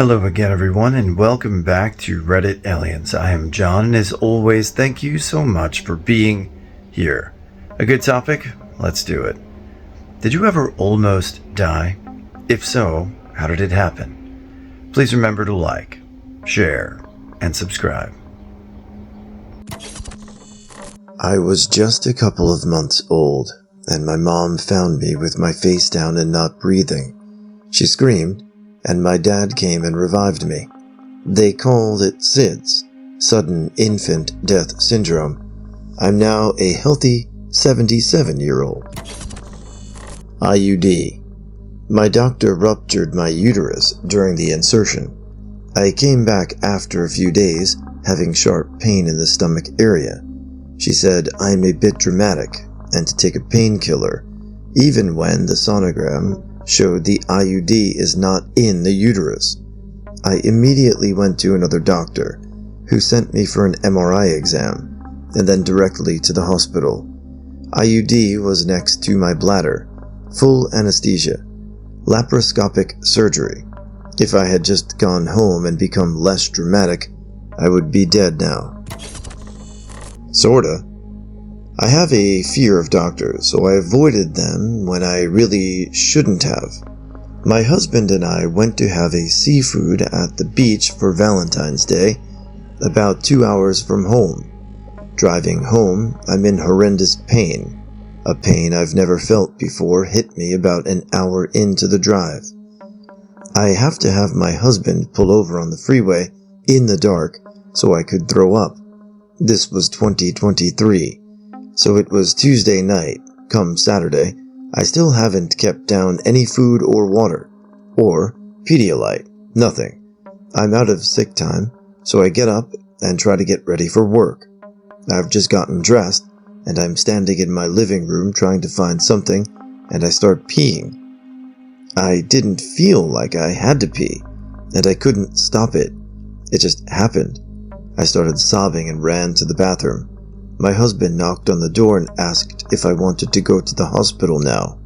Hello again, everyone, and welcome back to Reddit Aliens. I am John, and as always, thank you so much for being here. A good topic? Let's do it. Did you ever almost die? If so, how did it happen? Please remember to like, share, and subscribe. I was just a couple of months old, and my mom found me with my face down and not breathing. She screamed, and my dad came and revived me. They called it SIDS, Sudden Infant Death Syndrome. I'm now a healthy 77-year-old. IUD. My doctor ruptured my uterus during the insertion. I came back after a few days, having sharp pain in the stomach area. She said I'm a bit dramatic and to take a painkiller, even when the sonogram showed the IUD is not in the uterus. I immediately went to another doctor, who sent me for an MRI exam, and then directly to the hospital. IUD was next to my bladder, full anesthesia, laparoscopic surgery. If I had just gone home and become less dramatic, I would be dead now. Sorta. I have a fear of doctors, so I avoided them when I really shouldn't have. My husband and I went to have a seafood at the beach for Valentine's Day, about 2 hours from home. Driving home, I'm in horrendous pain. A pain I've never felt before hit me about an hour into the drive. I have to have my husband pull over on the freeway in the dark so I could throw up. This was 2023. So it was Tuesday night. Come Saturday, I still haven't kept down any food or water. Or Pedialyte. Nothing. I'm out of sick time, so I get up and try to get ready for work. I've just gotten dressed, and I'm standing in my living room trying to find something, and I start peeing. I didn't feel like I had to pee, and I couldn't stop it. It just happened. I started sobbing and ran to the bathroom. My husband knocked on the door and asked if I wanted to go to the hospital now.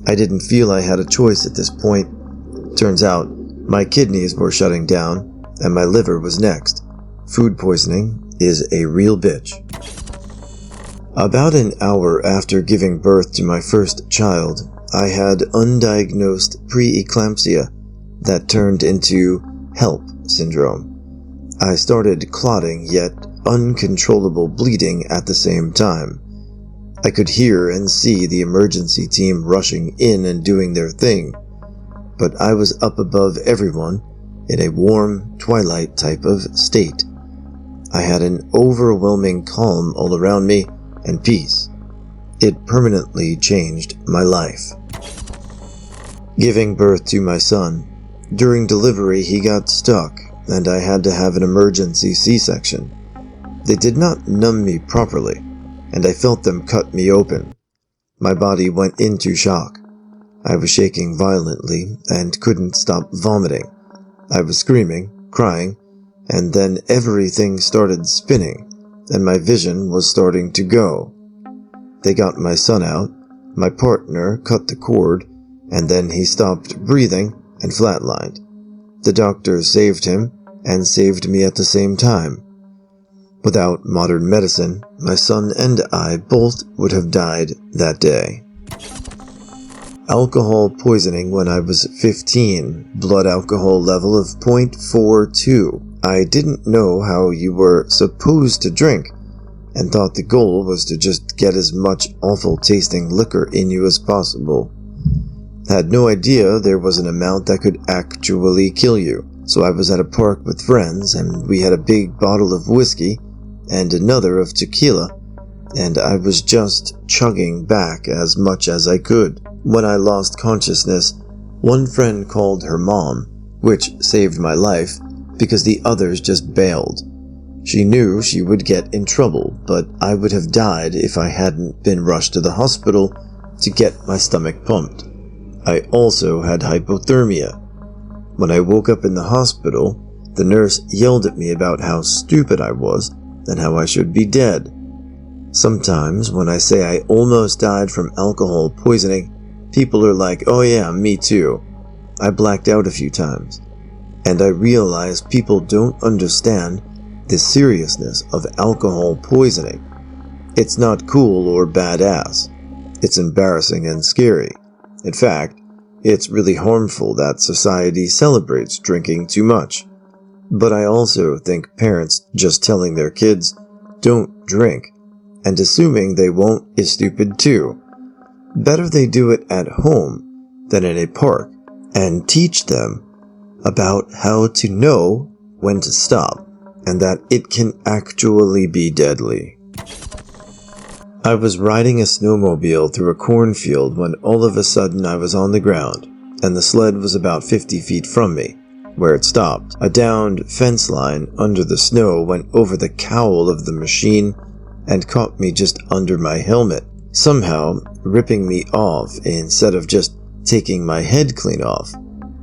I didn't feel I had a choice at this point. Turns out, my kidneys were shutting down, and my liver was next. Food poisoning is a real bitch. About an hour after giving birth to my first child, I had undiagnosed preeclampsia that turned into HELP syndrome. I started clotting, yet uncontrollable bleeding at the same time. I could hear and see the emergency team rushing in and doing their thing, but I was up above everyone in a warm, twilight type of state. I had an overwhelming calm all around me and peace. It permanently changed my life. Giving birth to my son. During delivery, he got stuck, and I had to have an emergency C-section. They did not numb me properly, and I felt them cut me open. My body went into shock. I was shaking violently and couldn't stop vomiting. I was screaming, crying, and then everything started spinning, and my vision was starting to go. They got my son out, my partner cut the cord, and then he stopped breathing and flatlined. The doctors saved him and saved me at the same time. Without modern medicine, my son and I both would have died that day. Alcohol poisoning when I was 15, blood alcohol level of 0.42. I didn't know how you were supposed to drink, and thought the goal was to just get as much awful-tasting liquor in you as possible. Had no idea there was an amount that could actually kill you, so I was at a park with friends, and we had a big bottle of whiskey, and another of tequila, and I was just chugging back as much as I could. When I lost consciousness, one friend called her mom, which saved my life, because the others just bailed. She knew she would get in trouble, but I would have died if I hadn't been rushed to the hospital to get my stomach pumped. I also had hypothermia. When I woke up in the hospital, the nurse yelled at me about how stupid I was and how I should be dead. Sometimes when I say I almost died from alcohol poisoning, people are like, "Oh yeah, me too." I blacked out a few times. and I realize people don't understand the seriousness of alcohol poisoning. It's not cool or badass. It's embarrassing and scary. In fact, it's really harmful that society celebrates drinking too much. But I also think parents just telling their kids, "Don't drink," and assuming they won't is stupid too. Better they do it at home than in a park, and teach them about how to know when to stop, and that it can actually be deadly. I was riding a snowmobile through a cornfield when all of a sudden I was on the ground, and the sled was about 50 feet from me, where it stopped. A downed fence line under the snow went over the cowl of the machine and caught me just under my helmet, somehow ripping me off instead of just taking my head clean off.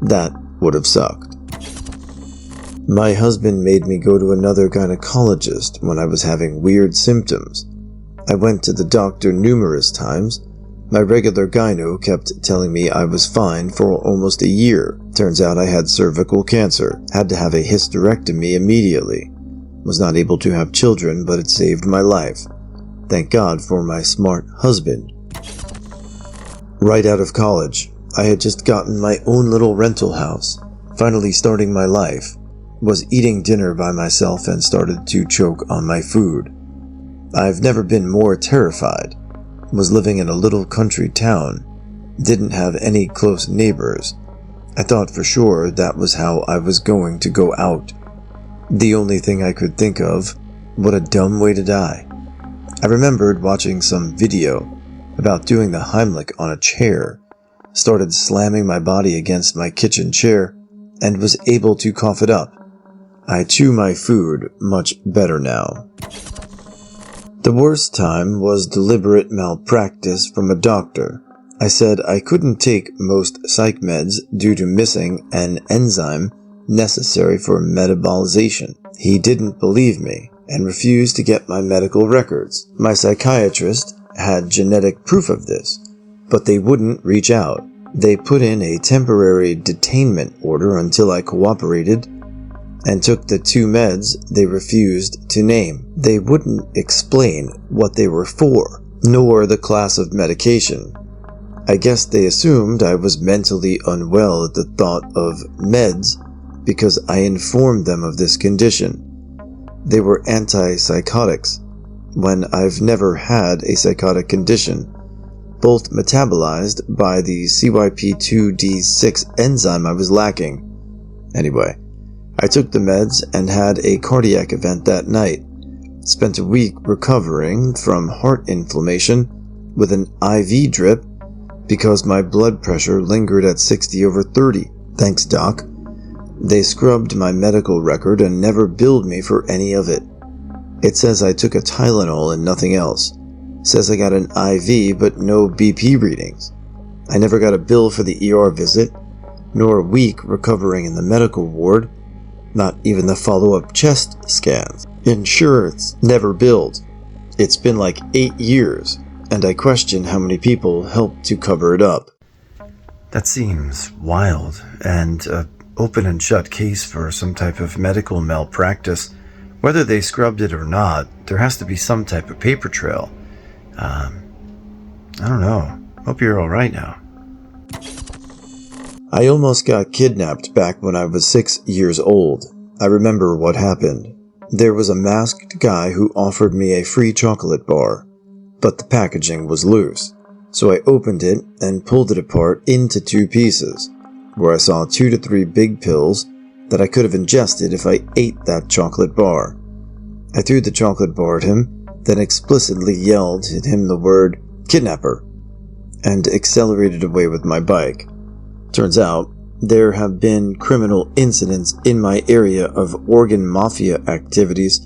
That would have sucked. My husband made me go to another gynecologist when I was having weird symptoms. I went to the doctor numerous times. My regular gyno kept telling me I was fine for almost a year. Turns out I had cervical cancer, had to have a hysterectomy immediately. Was not able to have children, but it saved my life. Thank God for my smart husband. Right out of college, I had just gotten my own little rental house, finally starting my life. Was eating dinner by myself and started to choke on my food. I've never been more terrified. Was living in a little country town. Didn't have any close neighbors. I thought for sure that was how I was going to go out. The only thing I could think of, what a dumb way to die. I remembered watching some video about doing the Heimlich on a chair, started slamming my body against my kitchen chair, and was able to cough it up. I chew my food much better now. The worst time was deliberate malpractice from a doctor. I said I couldn't take most psych meds due to missing an enzyme necessary for metabolization. He didn't believe me and refused to get my medical records. My psychiatrist had genetic proof of this, but they wouldn't reach out. They put in a temporary detainment order until I cooperated and took the 2 meds they refused to name. They wouldn't explain what they were for, nor the class of medication. I guess they assumed I was mentally unwell at the thought of meds because I informed them of this condition. They were antipsychotics, when I've never had a psychotic condition, both metabolized by the CYP2D6 enzyme I was lacking. Anyway, I took the meds and had a cardiac event that night. Spent a week recovering from heart inflammation with an IV drip because my blood pressure lingered at 60/30. Thanks, Doc. They scrubbed my medical record and never billed me for any of it. It says I took a Tylenol and nothing else. Says I got an IV but no BP readings. I never got a bill for the ER visit, nor a week recovering in the medical ward. Not even the follow-up chest scans. Insurance never billed. It's been like 8 years, and I question how many people helped to cover it up. That seems wild, and an open and shut case for some type of medical malpractice. Whether they scrubbed it or not, there has to be some type of paper trail. I don't know. Hope you're alright now. I almost got kidnapped back when I was 6 years old. I remember what happened. There was a masked guy who offered me a free chocolate bar, but the packaging was loose. So I opened it and pulled it apart into 2 pieces, where I saw 2 to 3 big pills that I could have ingested if I ate that chocolate bar. I threw the chocolate bar at him, then explicitly yelled at him the word "kidnapper," and accelerated away with my bike. Turns out, there have been criminal incidents in my area of organ mafia activities,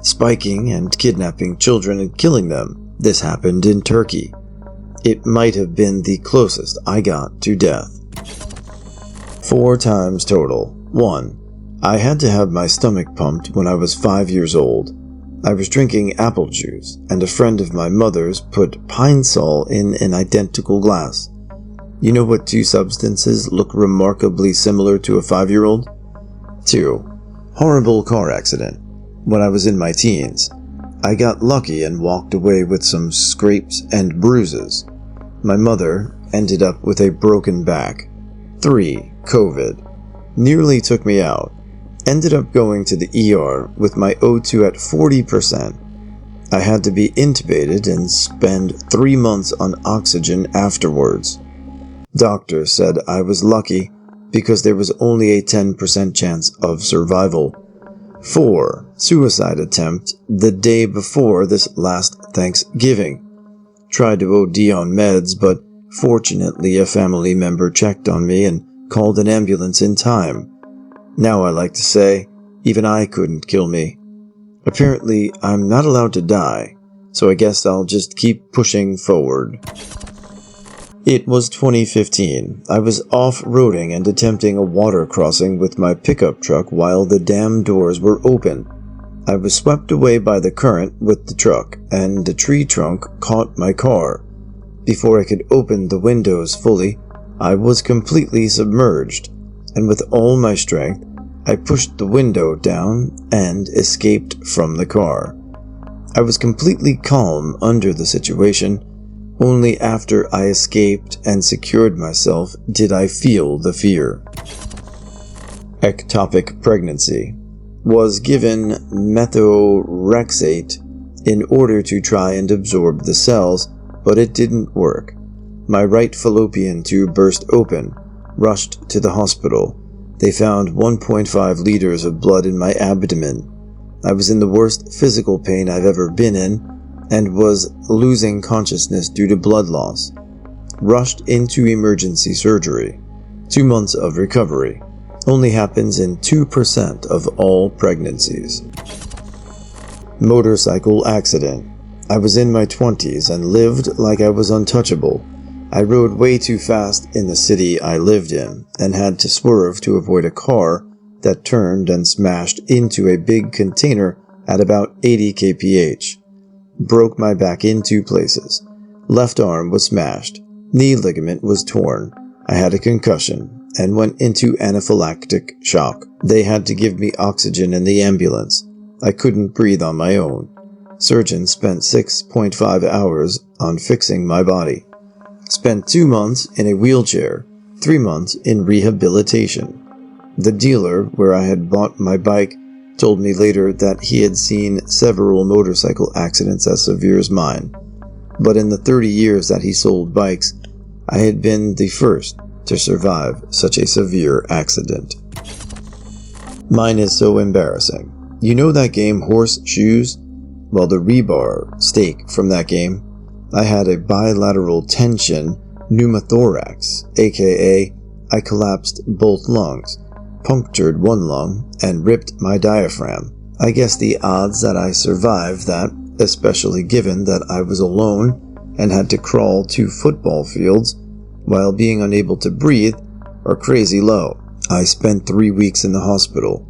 spiking and kidnapping children and killing them. This happened in Turkey. It might have been the closest I got to death. 4 times total. 1. I had to have my stomach pumped when I was 5 years old. I was drinking apple juice, and a friend of my mother's put pine sol in an identical glass. You know what 2 substances look remarkably similar to a 5-year-old? 2. Horrible car accident. When I was in my teens, I got lucky and walked away with some scrapes and bruises. My mother ended up with a broken back. 3. COVID. Nearly took me out. Ended up going to the ER with my O2 at 40%. I had to be intubated and spend 3 months on oxygen afterwards. Doctor said I was lucky because there was only a 10% chance of survival. 4. Suicide attempt the day before this last Thanksgiving. Tried to OD on meds, but fortunately a family member checked on me and called an ambulance in time. Now I like to say, even I couldn't kill me. Apparently, I'm not allowed to die, so I guess I'll just keep pushing forward. It was 2015. I was off-roading and attempting a water crossing with my pickup truck while the dam doors were open. I was swept away by the current with the truck, and the tree trunk caught my car. Before I could open the windows fully, I was completely submerged, and with all my strength, I pushed the window down and escaped from the car. I was completely calm under the situation. Only after I escaped and secured myself did I feel the fear. Ectopic pregnancy. Was given methotrexate in order to try and absorb the cells, but it didn't work. My right fallopian tube burst open. Rushed to the hospital. They found 1.5 liters of blood in my abdomen. I was in the worst physical pain I've ever been in, and was losing consciousness due to blood loss. Rushed into emergency surgery. 2 months of recovery. Only happens in 2% of all pregnancies. Motorcycle accident. I was in my 20s and lived like I was untouchable. I rode way too fast in the city I lived in and had to swerve to avoid a car that turned and smashed into a big container at about 80 kph. Broke my back in 2 places. Left arm was smashed. Knee ligament was torn. I had a concussion and went into anaphylactic shock. They had to give me oxygen in the ambulance. I couldn't breathe on my own. Surgeon spent 6.5 hours on fixing my body. Spent 2 months in a wheelchair, 3 months in rehabilitation. The dealer where I had bought my bike told me later that he had seen several motorcycle accidents as severe as mine. But in the 30 years that he sold bikes, I had been the first to survive such a severe accident. Mine is so embarrassing. You know that game Horseshoes? Well, the rebar stake from that game, I had a bilateral tension pneumothorax, aka I collapsed both lungs, punctured one lung, and ripped my diaphragm. I guess the odds that I survived that, especially given that I was alone and had to crawl 2 football fields while being unable to breathe, are crazy low. I spent 3 weeks in the hospital,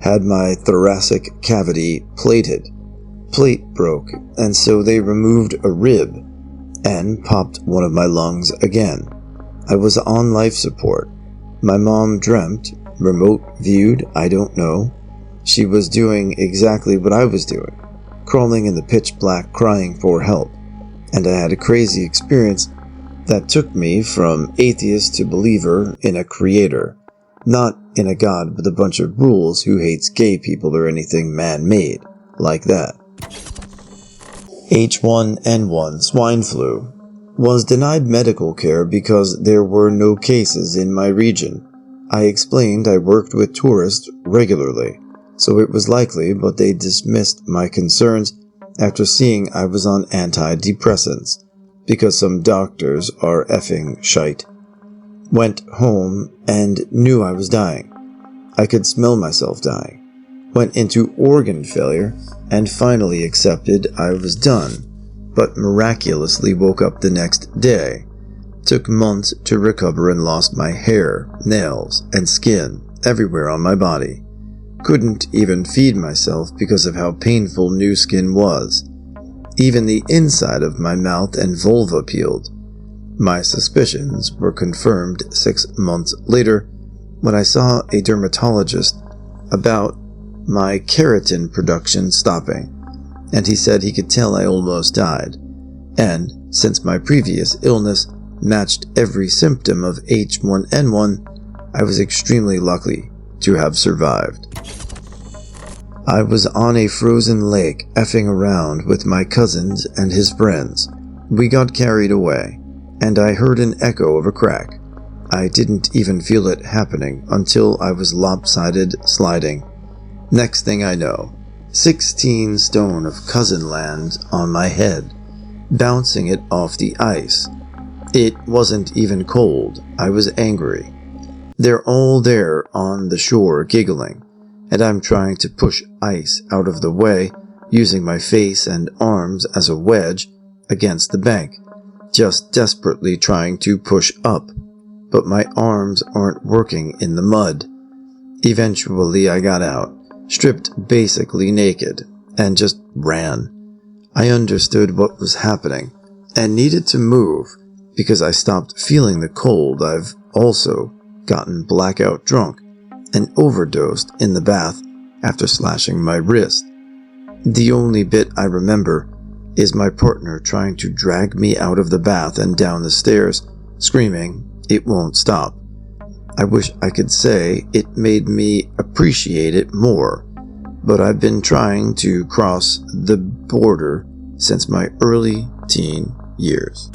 had my thoracic cavity plated. Plate broke, and so they removed a rib and popped one of my lungs again. I was on life support. My mom dreamt, remote viewed, I don't know. She was doing exactly what I was doing, crawling in the pitch black crying for help. And I had a crazy experience that took me from atheist to believer in a creator. Not in a god with a bunch of rules who hates gay people or anything man-made like that. H1N1 swine flu. Was denied medical care because there were no cases in my region. I explained I worked with tourists regularly, so it was likely, but they dismissed my concerns after seeing I was on antidepressants, because some doctors are effing shite. Went home and knew I was dying. I could smell myself dying. Went into organ failure and finally accepted I was done, but miraculously woke up the next day. Took months to recover and lost my hair, nails, and skin everywhere on my body. Couldn't even feed myself because of how painful new skin was. Even the inside of my mouth and vulva peeled. My suspicions were confirmed 6 months later when I saw a dermatologist about my keratin production stopping, and he said he could tell I almost died, and since my previous illness matched every symptom of H1N1, I was extremely lucky to have survived. I was on a frozen lake effing around with my cousins and his friends. We got carried away, and I heard an echo of a crack. I didn't even feel it happening until I was lopsided sliding. Next thing I know, 16 stone of cousin land on my head, bouncing it off the ice. It wasn't even cold. I was angry. They're all there on the shore giggling, and I'm trying to push ice out of the way, using my face and arms as a wedge against the bank, just desperately trying to push up, but my arms aren't working in the mud. Eventually I got out, stripped basically naked, and just ran. I understood what was happening, and needed to move, because I stopped feeling the cold. I've also gotten blackout drunk and overdosed in the bath after slashing my wrist. The only bit I remember is my partner trying to drag me out of the bath and down the stairs, screaming, "It won't stop." I wish I could say it made me appreciate it more, but I've been trying to cross the border since my early teen years.